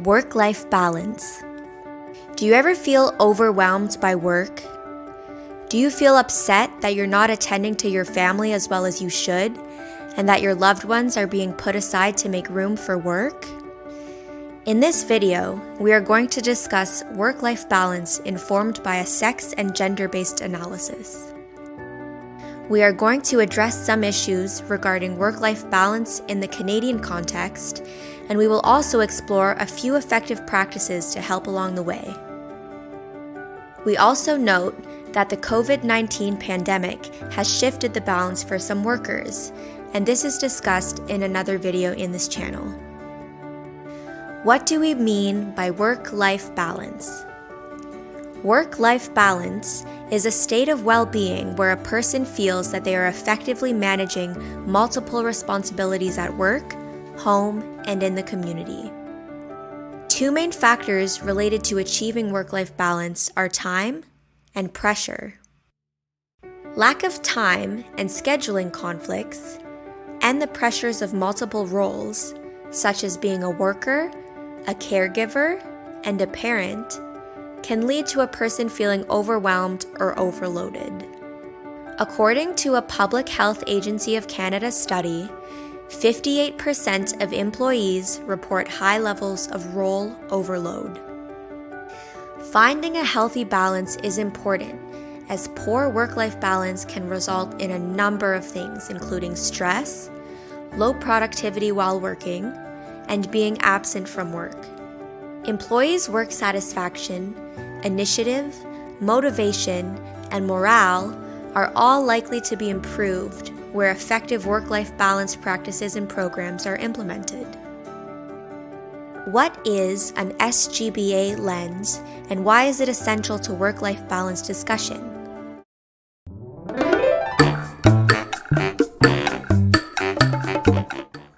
Work-life balance. Do you ever feel overwhelmed by work? Do you feel upset that you're not attending to your family as well as you should, and that your loved ones are being put aside to make room for work? In this video, we are going to discuss work-life balance informed by a sex and gender-based analysis. We are going to address some issues regarding work-life balance in the Canadian context, and we will also explore a few effective practices to help along the way. We also note that the COVID-19 pandemic has shifted the balance for some workers, and this is discussed in another video in this channel. What do we mean by work-life balance? Work-life balance is a state of well-being where a person feels that they are effectively managing multiple responsibilities at work, home, and in the community. Two main factors related to achieving work-life balance are time and pressure. Lack of time and scheduling conflicts, and the pressures of multiple roles, such as being a worker, a caregiver, and a parent, can lead to a person feeling overwhelmed or overloaded. According to a Public Health Agency of Canada study, 58% of employees report high levels of role overload. Finding a healthy balance is important, as poor work-life balance can result in a number of things, including stress, low productivity while working, and being absent from work. Employees' work satisfaction, initiative, motivation, and morale are all likely to be improved where effective work-life balance practices and programs are implemented. What is an SGBA lens, and why is it essential to work-life balance discussion?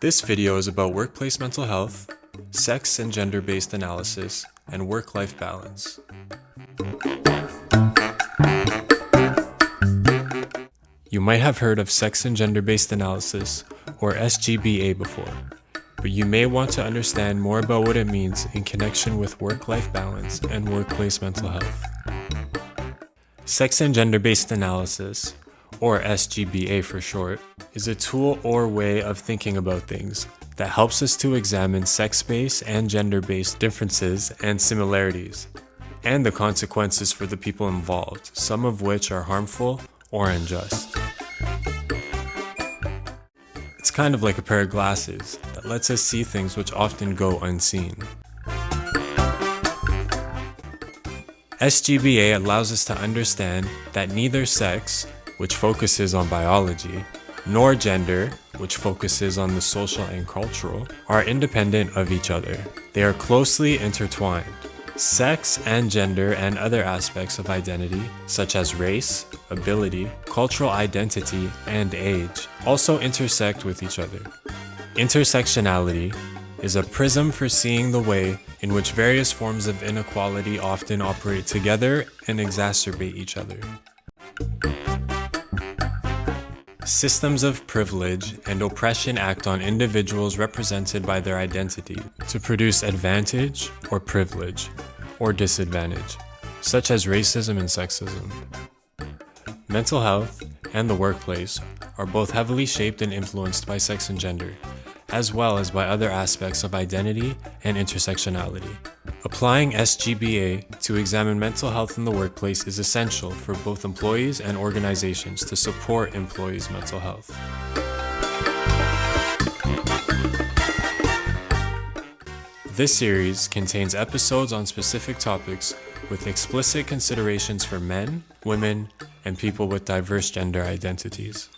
This video is about workplace mental health, sex and gender-based analysis, and work-life balance. You might have heard of sex and gender-based analysis, or SGBA, before, but you may want to understand more about what it means in connection with work-life balance and workplace mental health. Sex and gender-based analysis, or SGBA for short, is a tool or way of thinking about things that helps us to examine sex-based and gender-based differences and similarities, and the consequences for the people involved, some of which are harmful or unjust. It's kind of like a pair of glasses that lets us see things which often go unseen. SGBA allows us to understand that neither sex, which focuses on biology, nor gender, which focuses on the social and cultural, are independent of each other. They are closely intertwined. Sex and gender and other aspects of identity, such as race, ability, cultural identity, and age, also intersect with each other. Intersectionality is a prism for seeing the way in which various forms of inequality often operate together and exacerbate each other. Systems of privilege and oppression act on individuals represented by their identity to produce advantage or privilege, or disadvantage, such as racism and sexism. Mental health and the workplace are both heavily shaped and influenced by sex and gender, as well as by other aspects of identity and intersectionality. Applying SGBA to examine mental health in the workplace is essential for both employees and organizations to support employees' mental health. This series contains episodes on specific topics with explicit considerations for men, women, and people with diverse gender identities.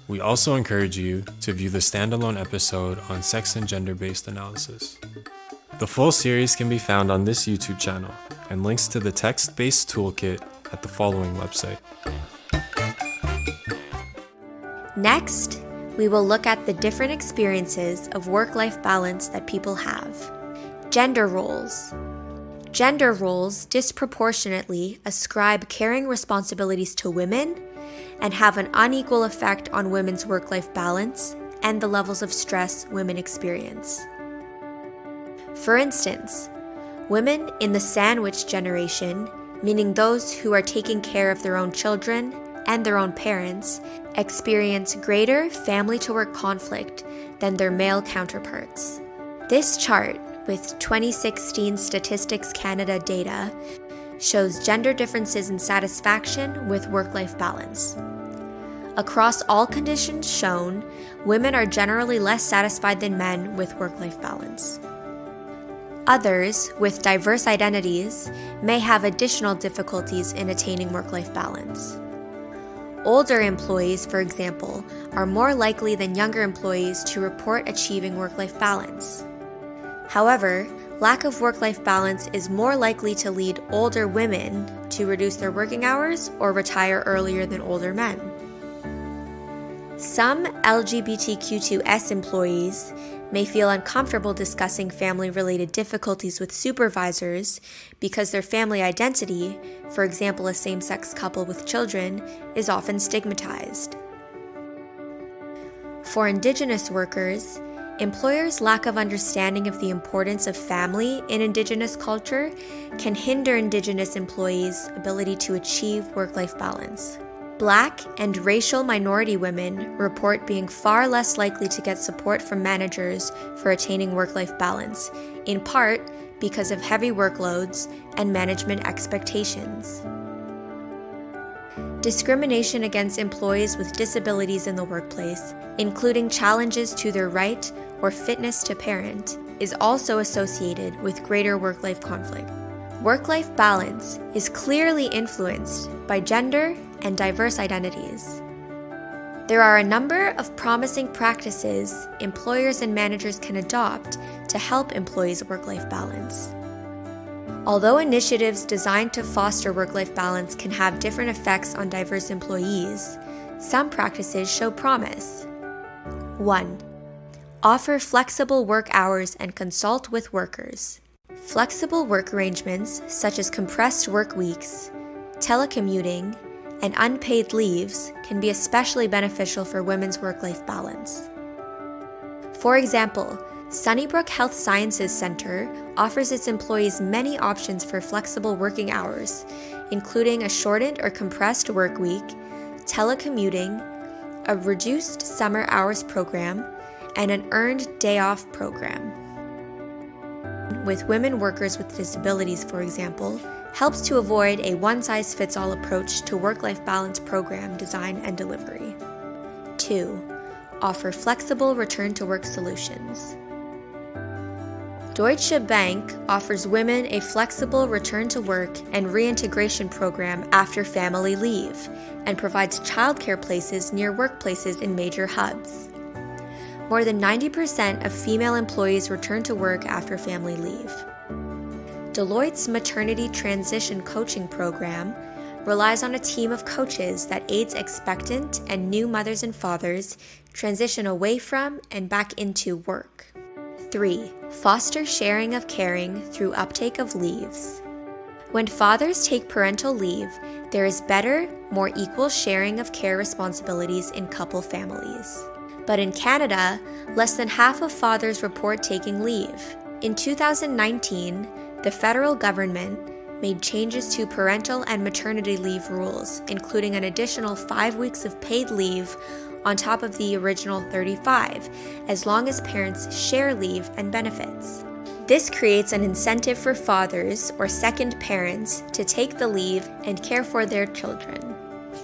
We also encourage you to view the standalone episode on sex and gender-based analysis. The full series can be found on this YouTube channel, and links to the text-based toolkit at the following website. Next, we will look at the different experiences of work-life balance that people have. Gender roles. Gender roles disproportionately ascribe caring responsibilities to women and have an unequal effect on women's work-life balance and the levels of stress women experience. For instance, Women in the sandwich generation, meaning those who are taking care of their own children and their own parents, experience greater family-to-work conflict than their male counterparts. This chart, with 2016 Statistics Canada data, shows gender differences in satisfaction with work-life balance. Across all conditions shown, women are generally less satisfied than men with work-life balance. Others, with diverse identities, may have additional difficulties in attaining work-life balance. Older employees, for example, are more likely than younger employees to report achieving work-life balance. However, lack of work-life balance is more likely to lead older women to reduce their working hours or retire earlier than older men. Some LGBTQ2S employees may feel uncomfortable discussing family-related difficulties with supervisors because their family identity, for example a same-sex couple with children, is often stigmatized. For Indigenous workers, employers' lack of understanding of the importance of family in Indigenous culture can hinder Indigenous employees' ability to achieve work-life balance. Black and racial minority women report being far less likely to get support from managers for attaining work-life balance, in part because of heavy workloads and management expectations. Discrimination against employees with disabilities in the workplace, including challenges to their right or fitness to parent, is also associated with greater work-life conflict. Work-life balance is clearly influenced by gender and diverse identities. There are a number of promising practices employers and managers can adopt to help employees' work-life balance. Although initiatives designed to foster work-life balance can have different effects on diverse employees, some practices show promise. 1. Offer flexible work hours and consult with workers. Flexible work arrangements, such as compressed work weeks, telecommuting, and unpaid leaves, can be especially beneficial for women's work-life balance. For example, Sunnybrook Health Sciences Center offers its employees many options for flexible working hours, including a shortened or compressed work week, telecommuting, a reduced summer hours program, and an earned day off program. With women workers with disabilities, for example, helps to avoid a one-size-fits-all approach to work-life balance program design and delivery. 2. Offer flexible return-to-work solutions. Deutsche Bank offers women a flexible return-to-work and reintegration program after family leave, and provides childcare places near workplaces in major hubs. More than 90% of female employees return to work after family leave. Deloitte's maternity transition coaching program relies on a team of coaches that aids expectant and new mothers and fathers transition away from and back into work. 3. Foster sharing of caring through uptake of leaves. When fathers take parental leave, there is better, more equal sharing of care responsibilities in couple families. But in Canada, less than half of fathers report taking leave. In 2019, the federal government made changes to parental and maternity leave rules, including an additional 5 weeks of paid leave on top of the original 35, as long as parents share leave and benefits. This creates an incentive for fathers or second parents to take the leave and care for their children.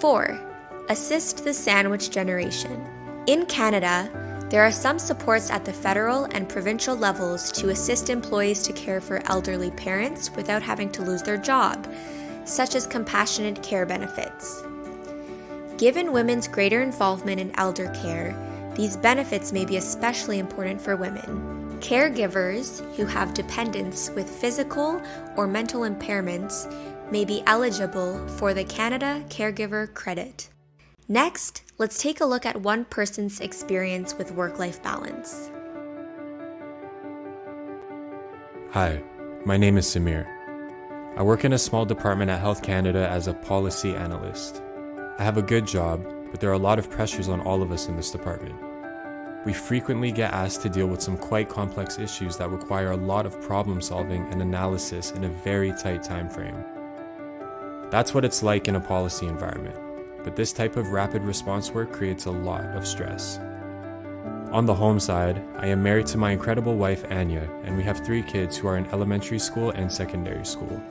4. Assist the sandwich generation. In Canada, there are some supports at the federal and provincial levels to assist employees to care for elderly parents without having to lose their job, such as compassionate care benefits. Given women's greater involvement in elder care, these benefits may be especially important for women. Caregivers who have dependents with physical or mental impairments may be eligible for the Canada Caregiver Credit. Next, let's take a look at one person's experience with work-life balance. Hi, my name is Samir. I work in a small department at Health Canada as a policy analyst. I have a good job, but there are a lot of pressures on all of us in this department. we frequently get asked to deal with some quite complex issues that require a lot of problem solving and analysis in a very tight time frame. That's what it's like in a policy environment, but this type of rapid response work creates a lot of stress. On the home side, I am married to my incredible wife Anya, and we have 3 kids who are in elementary school and secondary school.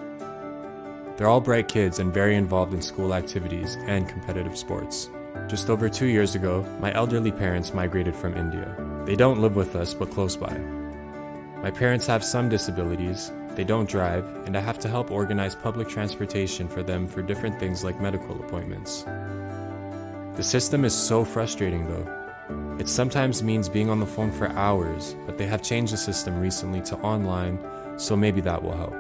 They're all bright kids and very involved in school activities and competitive sports. Just over 2 years ago, my elderly parents migrated from India. They don't live with us, but close by. My parents have some disabilities, they don't drive, and I have to help organize public transportation for them for different things like medical appointments. The system is so frustrating though. It sometimes means being on the phone for hours, but they have changed the system recently to online, so maybe that will help.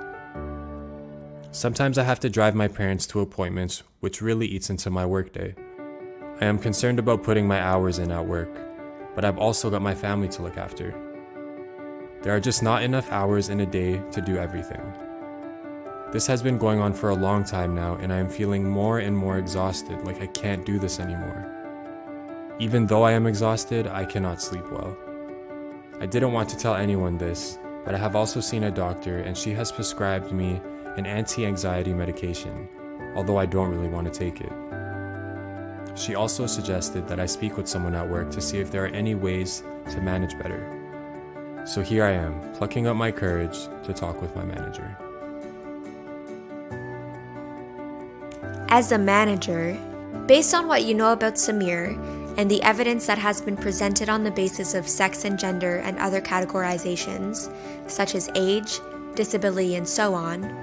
Sometimes I have to drive my parents to appointments, which really eats into my workday. I am concerned about putting my hours in at work, but I've also got my family to look after. There are just not enough hours in a day to do everything. This has been going on for a long time now, and I am feeling more and more exhausted, like I can't do this anymore. Even though I am exhausted, I cannot sleep well. I didn't want to tell anyone this, but I have also seen a doctor and she has prescribed me an anti-anxiety medication, although I don't really want to take it. She also suggested that I speak with someone at work to see if there are any ways to manage better. So here I am, plucking up my courage to talk with my manager. As a manager, based on what you know about Samir and the evidence that has been presented on the basis of sex and gender and other categorizations, such as age, disability, and so on,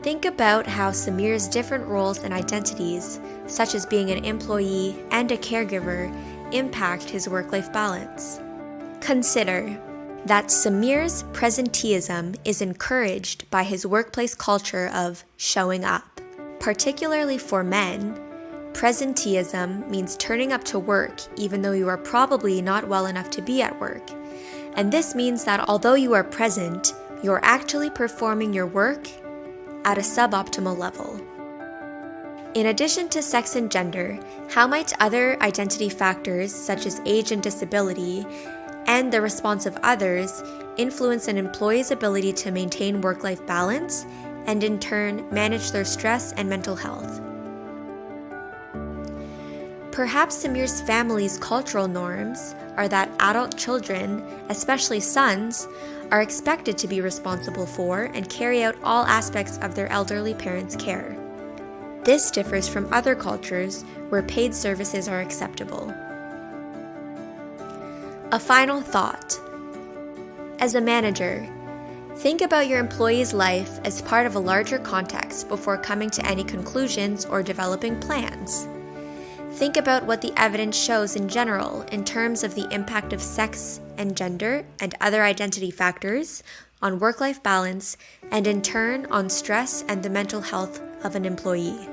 think about how Samir's different roles and identities, such as being an employee and a caregiver, impact his work-life balance. Consider that Samir's presenteeism is encouraged by his workplace culture of showing up. Particularly for men, presenteeism means turning up to work even though you are probably not well enough to be at work. And this means that although you are present, you're actually performing your work at a suboptimal level. In addition to sex and gender, how might other identity factors such as age and disability and the response of others influence an employee's ability to maintain work-life balance and in turn manage their stress and mental health? Perhaps Samir's family's cultural norms are that adult children, especially sons, are expected to be responsible for and carry out all aspects of their elderly parents' care. This differs from other cultures where paid services are acceptable. A final thought. As a manager, think about your employee's life as part of a larger context before coming to any conclusions or developing plans. Think about what the evidence shows in general in terms of the impact of sex and gender and other identity factors on work-life balance and in turn on stress and the mental health of an employee.